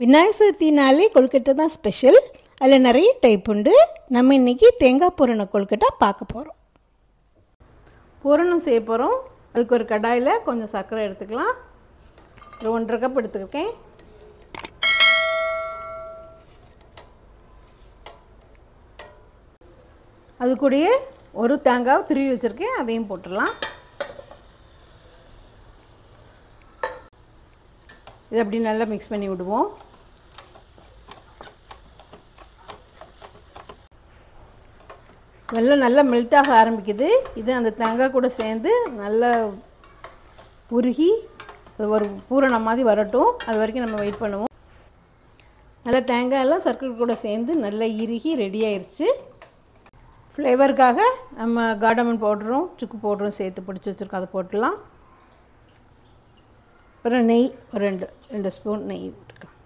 விநாயகர் சதுர்த்தினாலே கொழுக்கட்டை தான் ஸ்பெஷல். அதில் நிறைய டைப் உண்டு. நம்ம இன்றைக்கி தேங்காய் பூரண கொழுக்கட்டை பார்க்க போகிறோம். பூரணம் செய்ய போகிறோம். அதுக்கு ஒரு கடாயில் கொஞ்சம் சர்க்கரை எடுத்துக்கலாம். ஒரு 1.5 கப் எடுத்துருக்கேன். அது கூடயே ஒரு தேங்காய் துருவி வச்சுருக்கேன், அதையும் போட்டுடலாம். இது அப்படி நல்லா மிக்ஸ் பண்ணி விடுவோம். வெல்லம் நல்லா மெல்ட் ஆக ஆரம்பிக்குது. இது அந்த தேங்காய் கூட சேர்ந்து நல்லா உருகி ஒரு பூரணம் மாதிரி வரட்டும். அது வரைக்கும் நம்ம வெயிட் பண்ணுவோம். நல்லா தேங்காயெல்லாம் சர்க்கரை கூட சேர்ந்து நல்லா இறுகி ரெடி ஆயிடுச்சு. ஃப்ளேவருக்காக நம்ம கார்டமன் பவுடரும் சுக்கு பவுடரும் சேர்த்து பிடிச்சி வச்சுருக்கோம், அதை போட்டுடலாம். அப்புறம் நெய் ஒரு 2 ஸ்பூன் நெய் விட்டுக்கலாம்.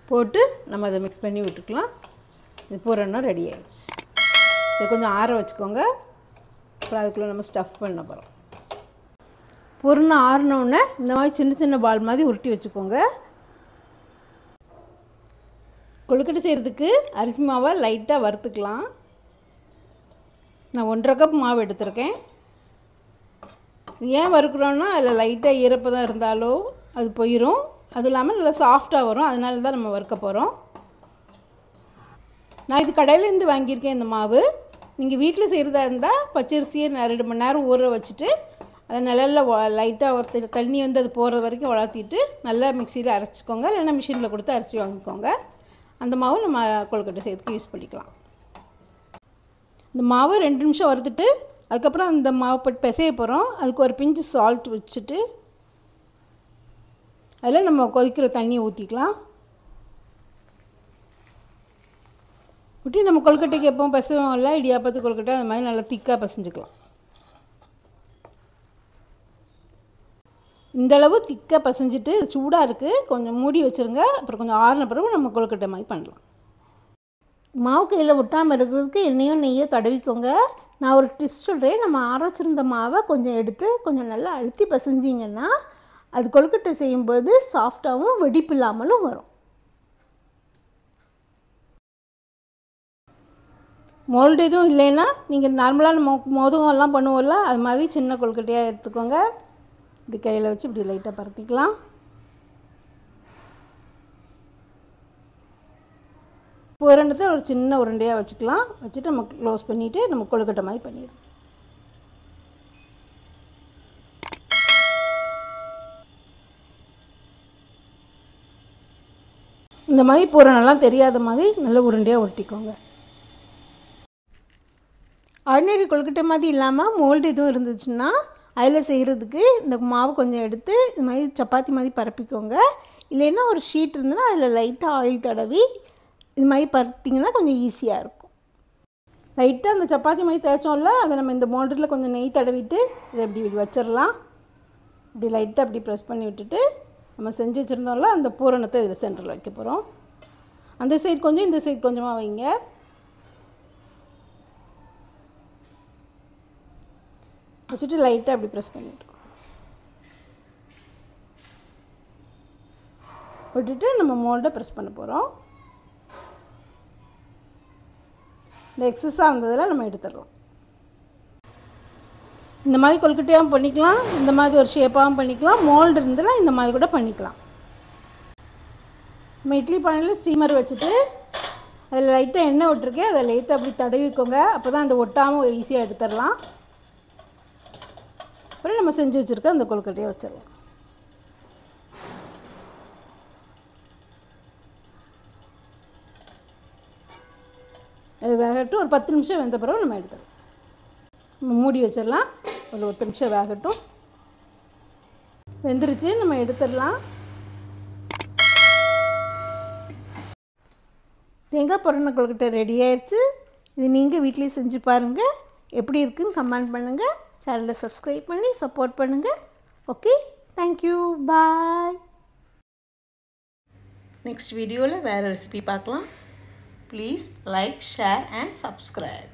போட்டு நம்ம அதை மிக்ஸ் பண்ணி விட்டுக்கலாம். இது பூரணம் ரெடி ஆகிடுச்சு. இது கொஞ்சம் ஆற வச்சுக்கோங்க. அப்புறம் அதுக்குள்ளே நம்ம ஸ்டஃப் பண்ண போகிறோம். பூரணம் ஆறினோடனே இந்த மாதிரி சின்ன சின்ன பால் மாதிரி உருட்டி வச்சுக்கோங்க. கொழுக்கட்டை செய்கிறதுக்கு அரிசி மாவை லைட்டாக வறுத்துக்கலாம். நான் 1.5 கப் மாவு எடுத்திருக்கேன். ஏன் வறுக்கிறோன்னா அதில் லைட்டாக ஈரப்பதம் இருந்தாலோ அது போயிடும். அதுவும் இல்லாமல் நல்லா சாஃப்டாக வரும். அதனால தான் நம்ம வறுக்க போகிறோம். நான் இது கடையிலேருந்து வாங்கியிருக்கேன் இந்த மாவு. நீங்கள் வீட்டில் செய்கிறதா இருந்தால் பச்சரிசியை 2 மணி நேரம் ஊற வச்சுட்டு அதை நிழலில் லைட்டாக தண்ணி வந்து அது போகிற வரைக்கும் வளர்த்திட்டு நல்லா மிக்சியில் அரைச்சிக்கோங்க. இல்லைன்னா மிஷினில் கொடுத்து அரிசி வாங்கிக்கோங்க. அந்த மாவு நம்ம கொழுக்கட்டை செய்யறதுக்கு யூஸ் பண்ணிக்கலாம். இந்த மாவு 2 நிமிஷம் வறுத்துட்டு அதுக்கப்புறம் அந்த மாவு போட்டு பிசைய போகிறோம். அதுக்கு ஒரு பிஞ்சு சால்ட் வச்சுட்டு அதில் நம்ம கொதிக்கிற தண்ணியை ஊற்றிக்கலாம். ஊற்றி நம்ம கொழுக்கட்டைக்கு எப்போவும் பிசைவோம் இல்லை, இடியாப்பத்து கொழுக்கட்டை அது மாதிரி நல்லா திக்காக பிசைஞ்சிக்கலாம். இந்தளவு திக்காக பிசைஞ்சிட்டு சூடாக இருக்குது, கொஞ்சம் மூடி வச்சுருங்க. அப்புறம் கொஞ்சம் ஆறின பிறகு நம்ம கொழுக்கட்டை மாதிரி பண்ணலாம். மாவு கையில் ஒட்டாமல் இருக்கிறதுக்கு எண்ணெயோ நெய்யோ தடவிக்கோங்க. நான் ஒரு டிப்ஸ் சொல்கிறேன். நம்ம ஆற வச்சுருந்த மாவை கொஞ்சம் எடுத்து கொஞ்சம் நல்லா அழுத்தி பிசைஞ்சிங்கன்னா அது கொழுக்கட்டை செய்யும்போது சாஃப்டாகவும் வெடிப்பு இல்லாமலும் வரும். மோல்டு எதுவும் இல்லைன்னா நீங்கள் நார்மலாக நம்ம மோதகம்லாம் பண்ணுவோம்ல, அது மாதிரி சின்ன கொழுக்கட்டையாக எடுத்துக்கோங்க. இப்படி கையில் வச்சு இப்படி லைட்டாக பரத்திக்கலாம். பூரணத்தை ஒரு சின்ன உருண்டையாக வச்சுக்கலாம். வச்சுட்டு நம்ம க்ளோஸ் பண்ணிவிட்டு நம்ம கொழுக்கட்டை மாதிரி பண்ணிடுவோம். இந்த மாதிரி பூரணம்லாம் தெரியாத மாதிரி நல்ல உருண்டையாக உருட்டிக்கோங்க. ஆர்டினரி கொழுக்கட்டை மாதிரி இல்லாமல் மோல்டு எதுவும் இருந்துச்சுன்னா அதில் செய்கிறதுக்கு இந்த மாவு கொஞ்சம் எடுத்து இது மாதிரி சப்பாத்தி மாதிரி பரப்பிக்கோங்க. இல்லைன்னா ஒரு ஷீட் இருந்ததுன்னா அதில் லைட்டாக ஆயில் தடவி இது மாதிரி பரப்பிங்கன்னா கொஞ்சம் ஈஸியாக இருக்கும். லைட்டாக அந்த சப்பாத்தி மாதிரி தேய்ச்சோம்ல, அதை நம்ம இந்த மோல்டில் கொஞ்சம் நெய் தடவிட்டு இதை இப்படி வச்சிடலாம். இப்படி லைட்டாக அப்படி ப்ரெஸ் பண்ணி விட்டுட்டு நம்ம செஞ்சு வச்சுருந்தோம்ல அந்த பூரணத்தை இதில் சென்டரில் வைக்க போகிறோம். அந்த சைடு கொஞ்சம் இந்த சைடு கொஞ்சமாக வைங்க. வச்சுட்டு லைட்டாக அப்படி ப்ரெஸ் பண்ணிவிட்டு விட்டுட்டு நம்ம மோல்டை ப்ரெஸ் பண்ண போகிறோம். இந்த எக்ஸஸாக இருந்ததில் நம்ம எடுத்துடலாம். இந்த மாதிரி கொழுக்கட்டையாகவும் பண்ணிக்கலாம், இந்த மாதிரி ஒரு ஷேப்பாகவும் பண்ணிக்கலாம். மோல்டு இருந்ததில் இந்த மாதிரி கூட பண்ணிக்கலாம். நம்ம இட்லி பானையில் ஸ்டீமர் வச்சுட்டு அதில் லைட்டாக எண்ணெய் விட்டுருக்கேன். அதை லைட்டாக அப்படி தடவிக்கோங்க. அப்போ தான் அந்த ஒட்டாமல் ஈஸியாக எடுத்துடலாம். அப்புறம் நம்ம செஞ்சு வச்சுருக்க அந்த கொழுக்கட்டையை வச்சிடலாம். அது வேகட்டும். ஒரு 10 நிமிஷம் வெந்த பிறகு நம்ம எடுத்துடலாம். நம்ம மூடி வச்சிடலாம். ஒரு 10 நிமிஷம் வேகட்டும். வெந்துருச்சு, நம்ம எடுத்துடலாம். தேங்காய் பூரண கொழுக்கட்டை ரெடி ஆயிடுச்சு. இது நீங்கள் வீட்லேயே செஞ்சு பாருங்கள். எப்படி இருக்குன்னு கமெண்ட் பண்ணுங்கள். சேனலை சப்ஸ்கிரைப் பண்ணி சப்போர்ட் பண்ணுங்கள். ஓகே, தேங்க்யூ, பாய். நெக்ஸ்ட் வீடியோவில் வேறு ரெசிபி பார்க்கலாம். Please like, share and subscribe.